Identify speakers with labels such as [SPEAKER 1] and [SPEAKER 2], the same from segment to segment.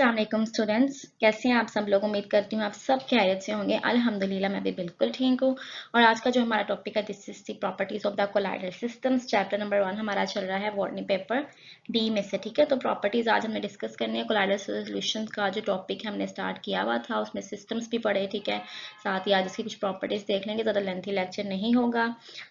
[SPEAKER 1] अस्सलाम स्टूडेंट्स, कैसे हैं आप सब लोग। उम्मीद करती हूँ आप सब खैरियत से होंगे। अल्हम्दुलिल्लाह मैं भी बिल्कुल ठीक हूँ। और आज का जो हमारा टॉपिक है this is the properties of the colloidal systems. Chapter number 1 हमारा चल रहा है बॉटनी पेपर डी में से। ठीक है, तो प्रॉपर्टीज आज हमने डिस्कस करनी है। कोलाइडल सॉल्यूशंस का जो टॉपिक है हमने स्टार्ट किया हुआ था, उसमें सिस्टम्स भी पढ़े। ठीक है, साथ ही आज इसकी कुछ प्रॉपर्टीज देख लेंगे, ज़्यादा लेंथी लेक्चर नहीं होगा।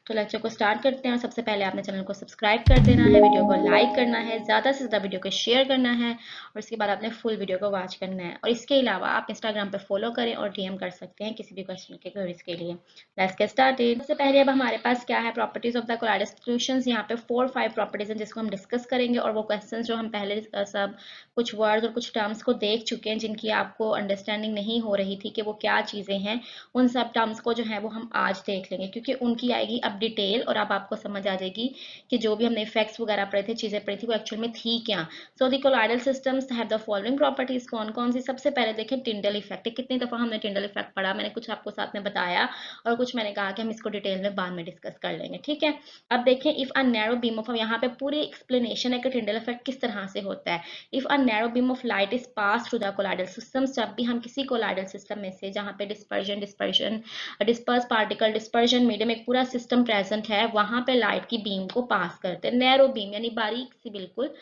[SPEAKER 1] तो लेक्चर को स्टार्ट करते हैं। और सबसे पहले आपने चैनल को सब्सक्राइब कर देना है, वीडियो को लाइक करना है, ज़्यादा से ज़्यादा वीडियो को शेयर करना है और इसके बाद आपने फुल वीडियो को वॉच करना है। और इसके अलावा आप इंस्टाग्राम पे फॉलो करें और डीएम कर सकते हैं किसी भी क्वेश्चन के क्वेरीज के लिए। Let's get started. सबसे पहले अब हमारे पास क्या है, properties of the colloidal solutions. यहाँ पे 4-5 प्रॉपर्टीज हैं जिसको हम डिस्कस करेंगे। और वो क्वेश्चन जो हम पहले सब कुछ वर्ड्स और कुछ टर्म्स को देख चुके हैं, जिनकी आपको अंडरस्टैंडिंग नहीं हो रही थी कि वो क्या चीज़ें हैं, उन सब टर्म्स को जो है वो हम आज देख लेंगे, क्योंकि उनकी आएगी अब डिटेल और अब आपको समझ आ जाएगी कि जो भी हमने इफेक्ट्स वगैरह पढ़े थे, चीज़ें पढ़ी थी, वो एक्चुअल में थी क्या। So the colloidal systems have the following properties. कौन कौन सी? सबसे पहले देखें टिंडल इफेक्ट। कितनी दफा हमने टिंडल इफेक्ट पढ़ा, मैंने कुछ आपको साथ में बताया और कुछ मैंने कहा कि हम इसको डिटेल में बाद में डिस्कस कर लेंगे। ठीक है, अब देखें if a narrow beam of, यहाँ पे पूरी एक्सप्लेनेशन है कि टिंडल इफेक्ट किस तरह से होता है। If a narrow beam of light is pass through the colloidal systems, जब भी हम किसी कोलाइडल सिस्टम में से जहाँ पे डिस्पर्स पार्टिकल डिस्पर्जन मीडियम एक पूरा सिस्टम प्रेजेंट है, वहां पे लाइट की बीम को पास करते हैं। नैरो बीम यानी बारीक सी बिल्कुल।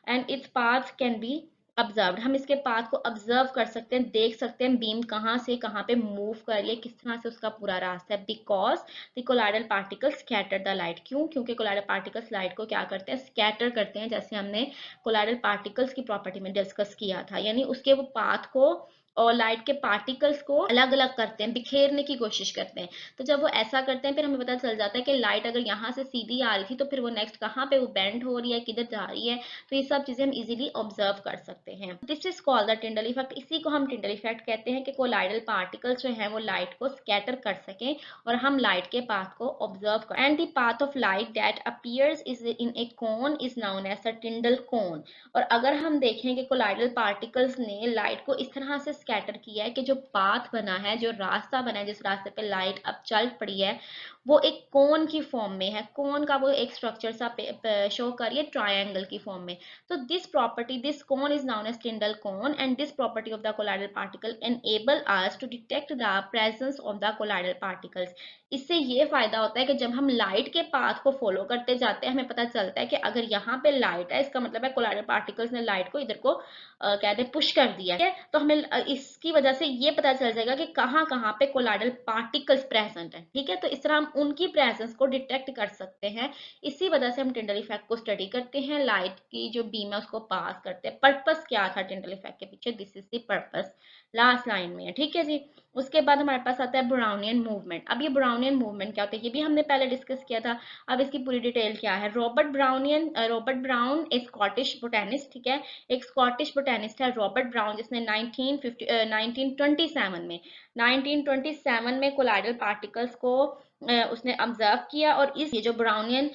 [SPEAKER 1] And its path can be observed, हम इसके पाथ को ऑब्जर्व कर सकते हैं, देख सकते हैं बीम कहाँ से कहाँ पे मूव कर रही है, किस तरह से उसका पूरा रास्ता है। Because the colloidal particles scatter the light. क्यों? क्योंकि कोलाइडल पार्टिकल्स लाइट को क्या करते हैं, स्कैटर करते हैं, जैसे हमने कोलाइडल पार्टिकल्स की प्रॉपर्टी में डिस्कस किया था। यानी उसके वो पाथ को और लाइट के पार्टिकल्स को अलग अलग करते हैं, बिखेरने की कोशिश करते हैं। तो जब वो ऐसा करते हैं फिर हमें पता चल जाता है कि लाइट अगर यहाँ से सीधी आ रही थी तो फिर वो नेक्स्ट कहाँ पे वो बेंड हो रही है, किधर जा रही है। तो ये सब चीजें हम इजीली ऑब्जर्व कर सकते हैं। This is called the Tyndall effect. इसी को हम टिंडल इफेक्ट कहते हैं कि कोलाइडल पार्टिकल्स जो है वो लाइट को स्कैटर कर सकें और हम लाइट के पाथ को ऑब्जर्व कर। And the path of light that appears is in a cone is known as a Tyndall cone. और अगर हम देखें कि कोलाइडल पार्टिकल्स ने लाइट को इस तरह से स्कैटर किया है कि जो पाथ बना है, जो रास्ता बना है, जिस रास्ते पे लाइट अब चल पड़ी है, वो एक कोन की फॉर्म में है। कोन का वो एक स्ट्रक्चर सा शो करिए ट्रायंगल की फॉर्म में। तो this cone is known as Tyndall cone and this property of the colloidal particle enable us to detect the presence of the colloidal particles. इससे ये फायदा होता है कि जब हम लाइट के पाथ को फॉलो करते जाते हैं, हमें पता चलता है कि अगर यहाँ पे लाइट है, इसका मतलब है कोलाइडल पार्टिकल्स ने लाइट को इधर को कहते हैं पुश कर दिया है। तो हमें इसकी वजह से ये पता चल जाएगा कि कहाँ कहाँ पे कोलाइडल पार्टिकल्स प्रेजेंट है। ठीक है, तो इस तरह हम उनकी प्रेजेंस को डिटेक्ट कर सकते हैं। इसी वजह से हम टिंडल इफेक्ट को स्टडी करते हैं, लाइट की जो बीम है उसको पास करते हैं। पर्पस क्या था टिंडल इफेक्ट के पीछे, this is the purpose, last line में है। ठीक है जी। उसके बाद हमारे पास आता है ब्राउनियन मूवमेंट। अब ये ब्राउनियन मूवमेंट क्या होता है, ये भी हमने पहले डिस्कस किया था। अब इसकी पूरी डिटेल क्या है। रॉबर्ट ब्राउन एक स्कॉटिश बोटेनिस्ट, ठीक है, एक स्कॉटिश बोटेनिस्ट है रॉबर्ट ब्राउन, जिसने 1927 में कोलाइडल पार्टिकल्स को उसने ऑब्जर्व किया। और इस ये जो ब्राउनियन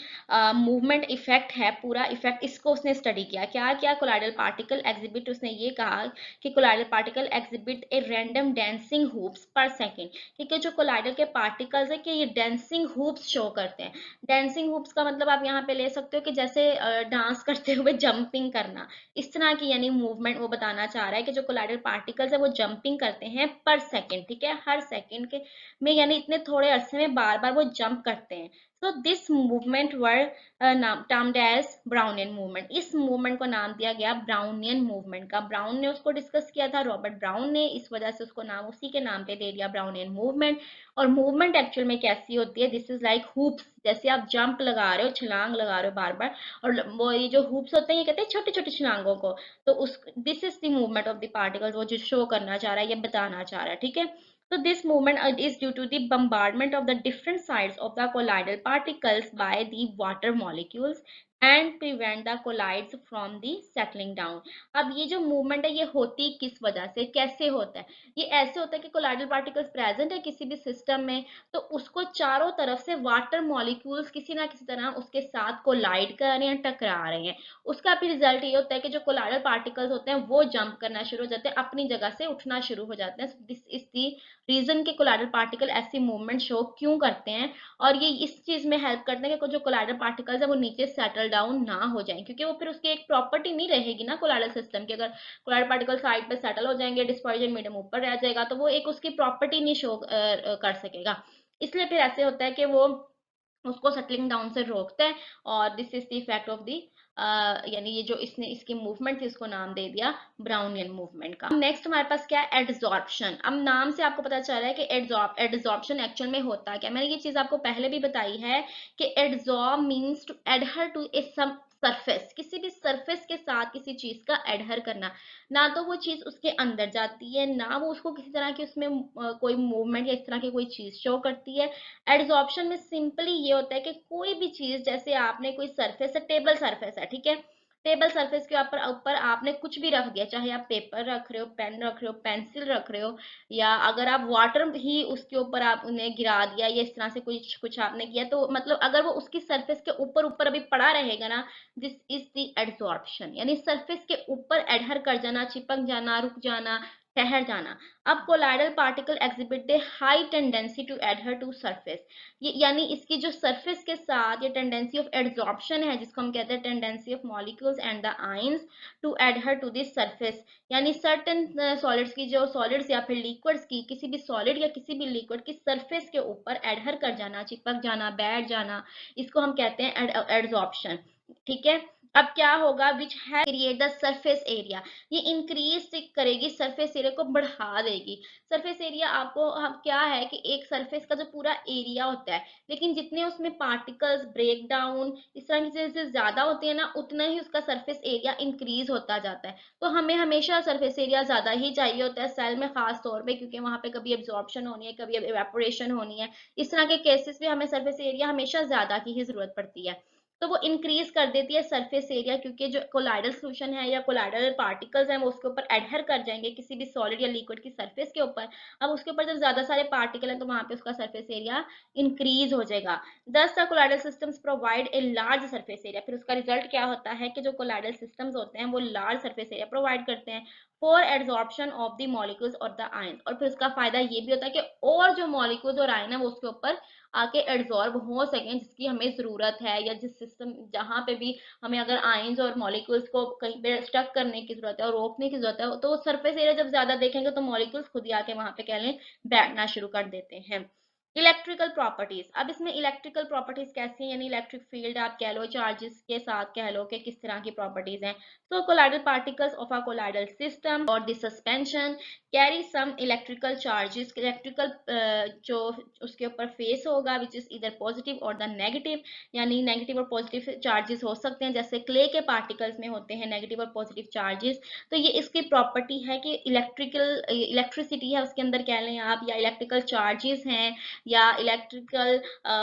[SPEAKER 1] मूवमेंट इफेक्ट है, पूरा इफेक्ट इसको उसने स्टडी किया। क्या क्या? कोलाइडल पार्टिकल एग्जिबिट, उसने ये कहा कि colloidal particle exhibit a random dancing hoops पर सेकंड। ठीक है, जो कोलाइडल के पार्टिकल्स है कि ये डांसिंग हूप्स शो करते हैं। डांसिंग हूप्स का मतलब आप यहाँ पे ले सकते हो कि जैसे डांस करते हुए जंपिंग करना, इस तरह की यानी मूवमेंट वो बताना चाह रहा है कि जो कोलाइडल पार्टिकल्स है वो जंपिंग करते हैं पर सेकंड। ठीक है, हर सेकंड के में यानी इतने थोड़े अरसे में बार बार वो जंप करते हैं। So this movement were termed as Brownian movement. इस मूवमेंट को नाम दिया गया ब्राउनियन मूवमेंट का। ब्राउन ने उसको डिस्कस किया था, रॉबर्ट ब्राउन ने, इस वजह से उसको नाम उसी के नाम पे दे दिया ब्राउनियन मूवमेंट। और मूवमेंट एक्चुअल में कैसी होती है, दिस इज लाइक हुप्स, जैसे आप जंप लगा रहे हो, छलांग लगा रहे हो बार बार, और वो ये जो हुप्स होते हैं ये कहते हैं छोटे छोटे छलांगों को। तो उस this is the movement of the particles, वो जो शो करना चाह रहा है, ये बताना चाह रहा है। ठीक है, so this movement is due to the bombardment of the different sides of the colloidal particles by the water molecules and prevent the colloids from the settling down। अब ये जो मूवमेंट है ये होती किस वजह से, कैसे होता है? ये ऐसे होता है कि कोलाइडल पार्टिकल्स प्रेजेंट है किसी भी सिस्टम में, तो उसको चारों तरफ से वाटर मॉलिक्यूल्स किसी ना किसी तरह उसके साथ कोलाइड कर रहे हैं, टकरा रहे हैं। उसका भी रिजल्ट ये होता है कि जो कोलाइडल पार्टिकल्स होते हैं वो जंप करना शुरू हो जाते हैं, अपनी जगह से उठना शुरू हो जाते हैं। दिस इज दी रीजन के कोलाइडल पार्टिकल ऐसी मूवमेंट शो क्यों करते हैं। और ये इस चीज में हेल्प करते हैं कि जो कोलाइडल पार्टिकल्स है वो नीचे सेटल डाउन ना हो जाए, क्योंकि वो फिर उसकी एक प्रॉपर्टी नहीं रहेगी ना कोलाइडल सिस्टम की। अगर कोलाइडल पार्टिकल साइड पे सेटल हो जाएंगे, डिस्पर्जन मीडियम ऊपर रह जाएगा, तो वो एक उसकी प्रॉपर्टी नहीं शो कर सकेगा। इसलिए फिर ऐसे होता है कि वो उसको सेटलिंग डाउन से रोकता है। और this is the effect of the, यानी ये जो इसने इसकी मूवमेंट थी इसको नाम दे दिया ब्राउनियन मूवमेंट का। नेक्स्ट हमारे पास क्या है, एडजॉर्प्शन। अब नाम से आपको पता चल रहा है कि एडजॉर्प्शन एक्चुअल में होता क्या। मैंने ये चीज आपको पहले भी बताई है कि adsorb means to adhere to a some surface, किसी भी सरफेस के साथ किसी चीज का एडहर करना। ना तो वो चीज उसके अंदर जाती है, ना वो उसको किसी तरह की उसमें कोई मूवमेंट या इस तरह की कोई चीज शो करती है। एड्सॉर्प्शन में सिंपली ये होता है कि कोई भी चीज, जैसे आपने कोई सरफेस है, टेबल सरफेस है, ठीक है, टेबल सरफेस के ऊपर ऊपर आपने कुछ भी रख दिया, चाहे आप पेपर रख रहे हो, पेन रख रहे हो, पेंसिल रख रहे हो, या अगर आप वाटर ही उसके ऊपर आप उन्हें गिरा दिया या इस तरह से कुछ कुछ आपने किया, तो मतलब अगर वो उसकी सरफेस के ऊपर ऊपर अभी पड़ा रहेगा ना, दिस इज द एड्सॉर्प्शन, यानी सरफेस के ऊपर एडहर कर जाना, चिपक जाना, रुक जाना, ठहर जाना। अब colloidal particle exhibit the high tendency to adhere to surface, ये यानी इसकी जो सरफेस के साथ ये टेंडेंसी ऑफ एड्सॉर्प्शन है, जिसको हम कहते हैं tendency of molecules and the ions to adhere to this surface, यानी सर्टेन सॉलिड्स की, जो सॉलिड्स या फिर लिक्विड्स की, किसी भी सॉलिड या किसी भी लिक्विड की सरफेस के ऊपर एडहर कर जाना, चिपक जाना, बैठ जाना, इसको हम कहते हैं एड्सॉर्प्शन। ठीक है। अब क्या होगा, विच है क्रिएट द सरफेस एरिया, ये इंक्रीज करेगी, सरफेस एरिया को बढ़ा देगी। सरफेस एरिया आपको हम क्या है कि एक सरफेस का जो पूरा एरिया होता है, लेकिन जितने उसमें पार्टिकल्स ब्रेक डाउन इस तरह की चीजें ज्यादा होती है ना, उतना ही उसका सरफेस एरिया इंक्रीज होता जाता है। तो हमें हमेशा सरफेस एरिया ज्यादा ही चाहिए होता है सेल में, खास तौर पे क्योंकि वहां पे कभी एब्जॉर्प्शन होनी है, कभी एवेपोरेशन होनी है, इस तरह के केसेस में हमें सरफेस एरिया हमेशा ज्यादा की ही जरूरत पड़ती है। तो वो इंक्रीज कर देती है सरफेस एरिया, क्योंकि जो कोलाइडल सोल्यूशन है या कोलाइडल पार्टिकल्स हैं वो उसके ऊपर एडहर कर जाएंगे किसी भी सॉलिड या लिक्विड की सरफेस के ऊपर। अब उसके ऊपर जब ज्यादा सारे पार्टिकल हैं तो वहां पे उसका सरफेस एरिया इंक्रीज हो जाएगा। दस the colloidal systems provide a large surface area, फिर उसका रिजल्ट क्या होता है कि जो कोलाइडल सिस्टम्स होते हैं वो लार्ज सरफेस एरिया प्रोवाइड करते हैं for adsorption of the molecules और द आयंस। और फिर उसका फायदा ये भी होता है कि और जो मॉलिक्यूल्स और आयन है वो उसके ऊपर आके एड्सॉर्ब हो सकें, जिसकी हमें जरूरत है, या जिस सिस्टम जहां पे भी हमें अगर आयंस और मॉलिक्यूल्स को कहीं पे स्टक करने की जरूरत है और रोकने की जरूरत है, तो सरफेस एरिया जब ज्यादा देखेंगे तो मॉलिक्यूल्स खुद ही आके वहां पे कह लें बैठना शुरू कर देते हैं। इलेक्ट्रिकल प्रॉपर्टीज, अब इसमें इलेक्ट्रिकल प्रॉपर्टीज कैसी हैं, यानी इलेक्ट्रिक फील्ड आप कह लो, चार्जेस के साथ कह लो कि किस तरह की प्रॉपर्टीज हैं। तो colloidal particles of a colloidal system और the suspension carry some electrical charges, electrical जो उसके ऊपर फेस होगा विच इज इधर पॉजिटिव और द नेगेटिव, यानी नेगेटिव और पॉजिटिव चार्जेस हो सकते हैं, जैसे क्ले के पार्टिकल्स में होते हैं नेगेटिव और पॉजिटिव चार्जेस। तो ये इसकी प्रॉपर्टी है कि इलेक्ट्रिसिटी है उसके अंदर कह लें आप, या इलेक्ट्रिकल चार्जेस हैं, या इलेक्ट्रिकल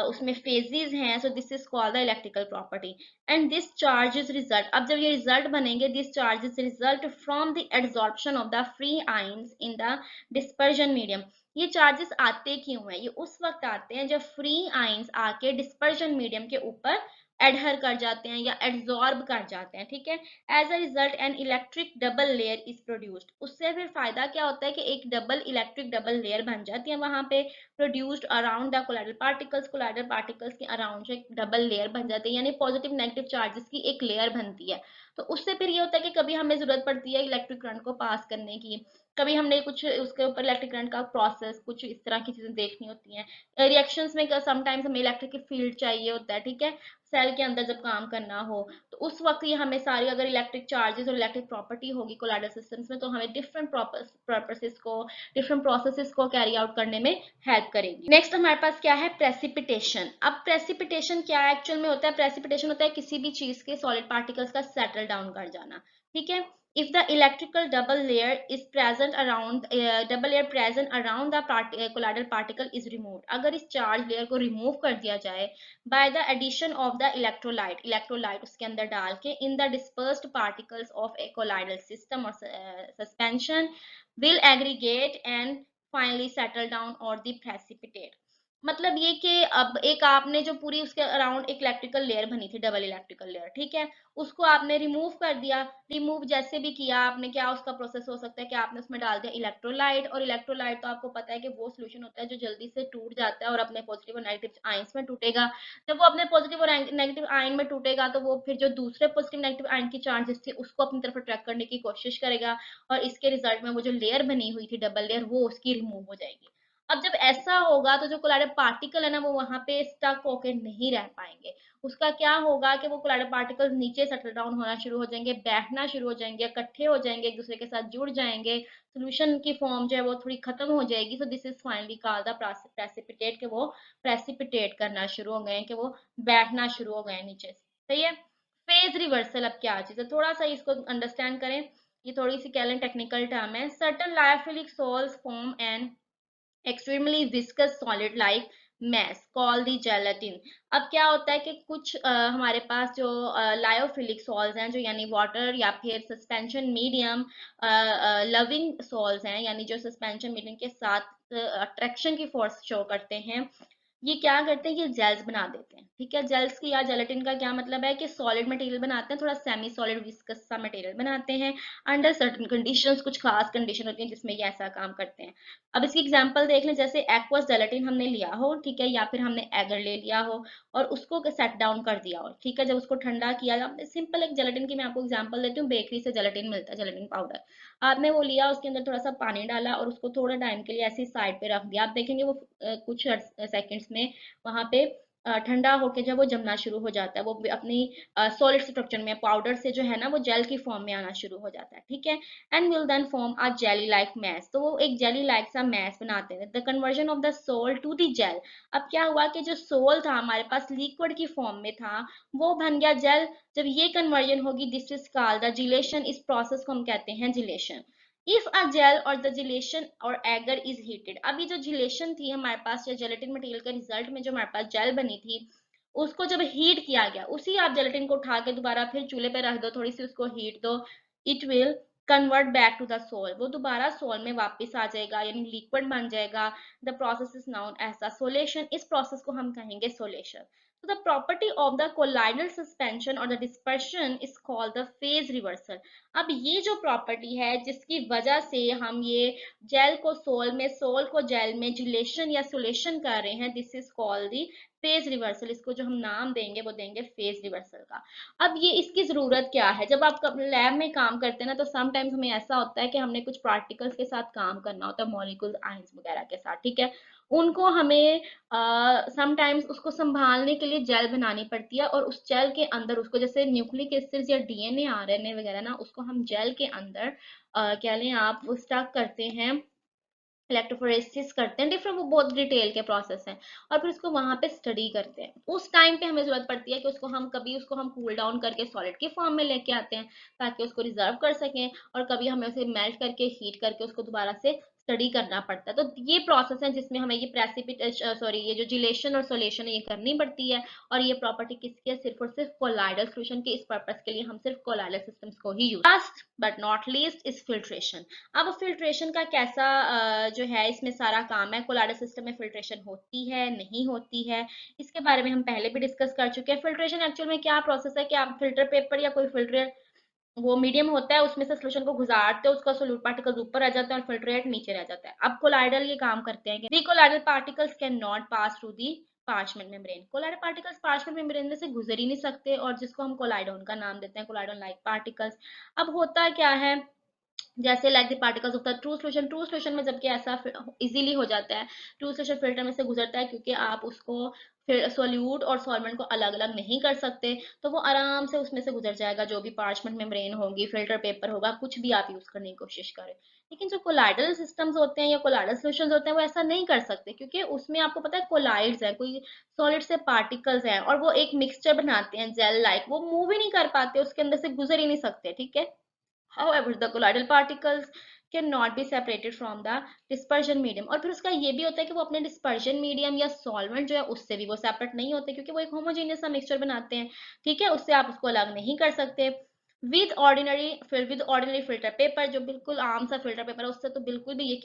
[SPEAKER 1] उसमें फेजेस हैं, so this is called the electrical property. And this charges result, अब जब ये रिजल्ट बनेंगे, this charges result from the adsorption of the free ions in the dispersion medium. ये चार्जेस आते क्यों हैं, ये उस वक्त आते हैं जब फ्री आयंस आके डिस्पर्जन मीडियम के ऊपर एडहर कर जाते हैं या एड्सॉर्ब कर जाते हैं। ठीक है। As a result an electric double layer is produced, उससे फिर फायदा क्या होता है कि एक डबल इलेक्ट्रिक डबल लेयर बन जाती है वहां पे, produced around the colloidal particles के अराउंड से डबल लेयर बन जाती है, यानी पॉजिटिव नेगेटिव चार्जेस की एक लेयर बनती है। तो उससे फिर ये होता है कि कभी हमें जरूरत पड़ती है इलेक्ट्रिक करंट को पास करने की, कभी हमने कुछ उसके ऊपर इलेक्ट्रिक करंट का प्रोसेस, कुछ इस तरह की चीजें देखनी होती हैं। रिएक्शंस में समटाइम्स हमें इलेक्ट्रिक फील्ड चाहिए होता है, ठीक है, सेल के अंदर जब काम करना हो, तो उस वक्त ये हमें सारी अगर इलेक्ट्रिक चार्जेस और इलेक्ट्रिक प्रॉपर्टी होगी कोलाइडल सिस्टम्स में, तो हमें डिफरेंट पर्पसेस को, डिफरेंट प्रोसेसेस को कैरी आउट करने में हेल्प करेगी। नेक्स्ट हमारे पास क्या है, प्रेसिपिटेशन। अब प्रेसिपिटेशन क्या एक्चुअल में होता है, प्रेसिपिटेशन होता है किसी भी चीज के सॉलिड पार्टिकल्स का सेटल डाउन कर जाना। ठीक है। If the electrical double layer is present around double layer present around the colloidal particle is removed, अगर इस चार्ज लेयर को रिमूव कर दिया जाए by the addition of the electrolyte उसके अंदर डाल के in the dispersed particles of a colloidal system or suspension will aggregate and finally settle down or the precipitate। मतलब ये कि अब एक आपने जो पूरी उसके अराउंड एक इलेक्ट्रिकल लेयर बनी थी, डबल इलेक्ट्रिकल लेयर, ठीक है, उसको आपने रिमूव कर दिया। रिमूव जैसे भी किया आपने, क्या उसका प्रोसेस हो सकता है कि आपने उसमें डाल दिया इलेक्ट्रोलाइट, और इलेक्ट्रोलाइट तो आपको पता है कि वो सोल्यूशन होता है जो जल्दी से टूट जाता है और अपने पॉजिटिव और नेगेटिव आयंस में टूटेगा। जब वो अपने पॉजिटिव और नेगेटिव आयन में टूटेगा तो वो फिर जो दूसरे पॉजिटिव नेगेटिव आयन की चार्जेस थी उसको अपनी तरफ अट्रैक्ट करने की कोशिश करेगा, और इसके रिजल्ट में वो जो लेयर बनी हुई थी डबल लेयर, वो उसकी रिमूव हो जाएगी। अब जब ऐसा होगा तो जो कोलाइडल पार्टिकल है ना, वो वहां पे स्टक होके नहीं रह पाएंगे। उसका क्या होगा कि वो कोलाइडल पार्टिकल्स नीचे सेटल डाउन होना शुरू हो जाएंगे, बैठना शुरू हो जाएंगे, इकट्ठे हो जाएंगे, एक दूसरे के साथ जुड़ जाएंगे, सोल्यूशन की फॉर्म जो है वो थोड़ी खत्म हो जाएगी। So this is finally called the precipitate, के वो प्रेसिपिटेट करना शुरू हो गए, कि वो बैठना शुरू हो गए नीचे से। सही है। फेज रिवर्सल अब क्या चीज है, थोड़ा सा इसको अंडरस्टैंड करें। ये थोड़ी सी कह लें टेक्निकल टर्म है। Certain lyophilic sols form and extremely viscous solid like mass called the gelatin। अब क्या होता है कि कुछ हमारे पास जो लायोफिलिक सॉल्स हैं, जो यानी वाटर या फिर सस्पेंशन मीडियम लविंग सॉल्स हैं, यानी जो सस्पेंशन मीडियम के साथ अट्रैक्शन की फोर्स शो करते हैं, ये क्या करते हैं, ये जेल्स बना देते हैं। ठीक है, जेल्स की या जेलेटिन का क्या मतलब है कि सॉलिड मटेरियल बनाते हैं, थोड़ा सेमी सॉलिड विस्कस सा मटेरियल बनाते हैं अंडर सर्टेन कंडीशंस। कुछ खास कंडीशन होती है जिसमें ये ऐसा काम करते हैं। अब इसकी एग्जांपल देख लें, जैसे एक्वस जेलेटिन हमने लिया हो, ठीक है, या फिर हमने एगर ले लिया हो और उसको सेट डाउन कर दिया हो, ठीक है, जब उसको ठंडा किया, सिंपल एक जेलेटिन की मैं आपको एग्जांपल देती हूँ, बेकरी से जेलेटिन मिलता है, जेलेटिन पाउडर। आपने वो लिया, उसके अंदर थोड़ा सा पानी डाला और उसको थोड़ा टाइम के लिए ऐसे साइड पे रख दिया। आप देखेंगे वो कुछ सेकंड्स में वहां पे ठंडा होके जब वो जमना शुरू हो जाता है, वो अपनी सॉलिड स्ट्रक्चर में, पाउडर से जो है ना, वो जेल की फॉर्म में आना शुरू हो जाता है। ठीक है, and will then form a jelly like mass. तो वो एक जेली लाइक सा मैस बनाते हैं। The conversion of the sol to the gel. अब क्या हुआ कि जो सोल था हमारे पास लिक्विड की फॉर्म में था, वो बन गया जेल। जब ये कन्वर्जन होगी, दिस इज कॉल्ड द जिलेशन। इस प्रोसेस को हम कहते हैं जिलेशन। इफ अ जेल और द जिलेशन और एगर इज हीटेड। अब ये जो जिलेशन थी हमारे पास, या जेलेटिन मटेरियल के रिजल्ट में जो हमारे पास जेल बनी थी, उसको जब हीट किया गया, उसी आप जेलेटिन को उठा के दोबारा फिर चूल्हे पे रख दो, थोड़ी सी उसको हीट दो, it will convert back to the sol. वो दोबारा सोल में वापस आ जाएगा, यानी लिक्विड बन जाएगा। The process is known as the solation. इस प्रोसेस को हम कहेंगे सोलेशन। So the property of the colloidal suspension or the dispersion is called the phase reversal। अब ये जो प्रॉपर्टी है जिसकी वजह से हम ये जेल को सोल में, सोल को जेल में जिलेशन या सोलेशन कर रहे हैं, this is called the phase reversal. इसको जो हम नाम देंगे वो देंगे फेज रिवर्सल का। अब ये इसकी जरूरत क्या है, जब आप लैब में काम करते हैं ना, तो समटाइम्स हमें ऐसा होता है कि हमने कुछ पार्टिकल्स के साथ काम करना होता है, मॉलिक्यूल्स आयंस वगैरह के साथ, ठीक है, उनको हमें समटाइम्स उसको संभालने के लिए जेल बनानी पड़ती है, और उस जेल के अंदर उसको, जैसे न्यूक्लिक एसिड्स या डीएनए आरएनए वगैरह ना, उसको हम जेल के अंदर क्या लें आप, वो स्टक करते हैं, इलेक्ट्रोफोरेसिस करते हैं, डिफरेंट, वो बहुत डिटेल के प्रोसेस हैं, और फिर उसको वहां पे स्टडी करते हैं। उस टाइम पे हमें जरूरत पड़ती है कि उसको हम कूल डाउन करके सॉलिड की फॉर्म में लेके आते हैं, ताकि उसको रिजर्व कर सकें, और कभी हमें उसे मेल्ट करके हीट करके उसको दोबारा से स्टडी करना पड़ता है। तो ये प्रोसेस है जिसमें हमें ये ये जो जिलेशन और सोलेशन है ये करनी पड़ती है। और ये प्रॉपर्टी किसकी है, सिर्फ और सिर्फ कोलाइडल सॉल्यूशन के। इस पर्पस के लिए हम सिर्फ कोलाइडल सिस्टम्स को ही use. Last but not least is filtration. अब फिल्ट्रेशन का कैसा जो है इसमें सारा काम है, कोलाइडल सिस्टम में फिल्ट्रेशन होती है नहीं होती है, इसके बारे में हम पहले भी डिस्कस कर चुके हैं। फिल्ट्रेशन एक्चुअल में क्या प्रोसेस है कि आप फिल्टर पेपर या कोई फिल्टर, वो मीडियम होता है, उसमें से सोल्यूशन को गुजारते हो, उसका सोल्यूट पार्टिकल्स ऊपर आ जाता है और फिल्ट्रेट नीचे रह जाता है। अब कोलाइडल ये काम करते हैं कि colloidal particles can not pass through the parchment membrane. Colloidal particles parchment membrane में से गुजर ही नहीं सकते, और जिसको हम कोलाइडोन का नाम देते हैं, कोलाइडोन लाइक पार्टिकल्स। अब होता क्या है, जैसे like the particles of the true solution में जबकि ऐसा इजीली हो जाता है, ट्रू सोल्यूशन फिल्टर में से गुजरता है, क्योंकि आप उसको फिर सोल्यूट और सॉल्वेंट को अलग अलग नहीं कर सकते, तो वो आराम से उसमें से गुजर जाएगा, जो भी पार्चमेंट मेम्ब्रेन होगी, फिल्टर पेपर होगा, कुछ भी आप यूज करने की कोशिश करें। लेकिन जो कोलाइडल सिस्टम्स होते हैं या कोलाइडल सॉल्यूशंस होते हैं, वो ऐसा नहीं कर सकते, क्योंकि उसमें आपको पता है कोलाइड्स है, कोई सॉलिड से पार्टिकल्स हैं, और वो एक मिक्सचर बनाते हैं जेल लाइक, वो मूव ही नहीं कर पाते, उसके अंदर से गुजर ही नहीं सकते, ठीक है। However, the colloidal particles cannot be separated from the dispersion medium। और फिर उसका ये भी होता है कि वो अपने dispersion medium या solvent जो है उससे भी वो सेपरेट नहीं होते, क्योंकि वो एक होमोजेनियस सा मिक्सचर बनाते हैं, ठीक है, उससे आप उसको अलग नहीं कर सकते। विद ऑर्डिनरी फिल्टर पेपर, जो बिल्कुल आम सा फिल्टर पेपर है, उससे तो बिल्कुल भी ये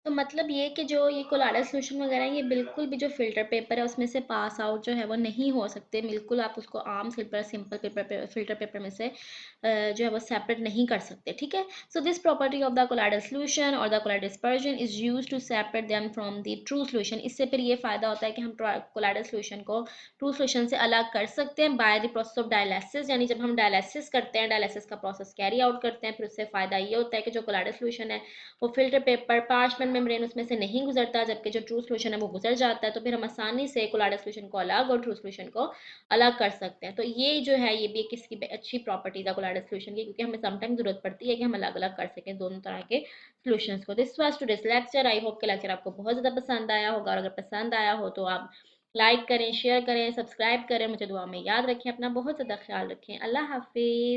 [SPEAKER 1] तो मतलब ये कि जो ये कोलाडल सॉल्यूशन वगैरह है, ये बिल्कुल भी जो फ़िल्टर पेपर है उसमें से पास आउट जो है वो नहीं हो सकते। बिल्कुल आप उसको आम सिंपल पेपर पे फ़िल्टर पेपर में से जो है वो सेपरेट नहीं कर सकते, ठीक है? So this property of the colloidal solution और the colloidal dispersion is used to separate them from the true solution. इससे फिर ये फ़ायदा होता है कि हम कोलाइडल सॉल्यूशन को ट्रू सॉल्यूशन से अलग कर सकते हैं by the process of dialysis. यानी जब हम डायलिसिस करते हैं, डायलिसिस का प्रोसेस कैरी आउट करते हैं, फिर उससे फ़ायदा ये होता है कि जो कोलाइडल सॉल्यूशन है वो फिल्टर पेपर पार्चमेंट मेम्ब्रेन उसमें से नहीं गुजरता, जबकि जो ट्रू सॉल्यूशन है वो गुजर जाता है। तो फिर हम आसानी से कोलाइडल सॉल्यूशन को अलग और ट्रू सॉल्यूशन को अलग कर सकते हैं। तो ये जो है ये भी एक इसकी अच्छी प्रॉपर्टीज है कोलाइडल सॉल्यूशन की, क्योंकि हमें समटाइम जरूरत पड़ती है कि हम अलग अलग कर सकें दोनों तरह के सॉल्यूशंस को। This was today's lecture. I hope कि लेक्चर आपको बहुत ज़्यादा पसंद आया होगा, और अगर पसंद आया हो तो आप लाइक करें, शेयर करें, सब्सक्राइब करें। मुझे दुआ में याद रखें। अपना बहुत ज़्यादा ख्याल रखें। अल्लाह हाफिज़।